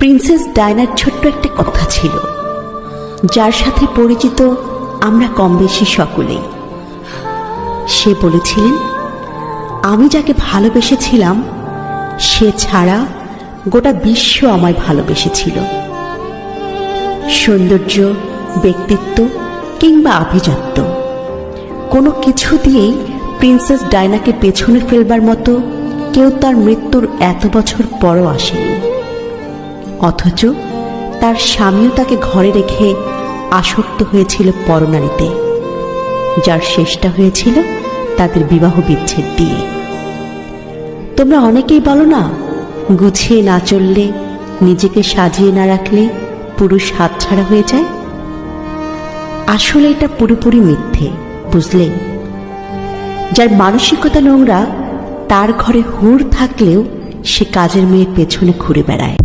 Princess ডায়নার ছোট্ট একটা কথা ছিল, যার সাথে পরিচিত আমরা কম বেশি সকলেই। সে বলেছিলেন, আমি যাকে ভালোবেসেছিলাম সে ছাড়া গোটা বিশ্ব আমায় ভালোবেসেছিল। সৌন্দর্য, ব্যক্তিত্ব কিংবা আভিজাত্য কোনো কিছু দিয়েই প্রিন্সেস ডায়নাকে পেছনে ফেলবার মতো কেউ তার মৃত্যুর এত বছর পরও আসেনি। অথচ তার স্বামীও তাকে ঘরে রেখে আসক্ত হয়েছিল পরনারীতে, যার শেষটা হয়েছিল তাদের বিবাহ বিচ্ছেদ দিয়ে। তোমরা অনেকেই বলো না, গুছিয়ে না চললে, নিজেকে সাজিয়ে না রাখলে পুরুষ হাতছাড়া হয়ে যায়। আসলে এটা পুরোপুরি মিথ্যে, বুঝলে? যার মানসিকতা নোংরা তার ঘরে হুড় থাকলেও সে কাজের মেয়ের পেছনে ঘুরে বেড়ায়।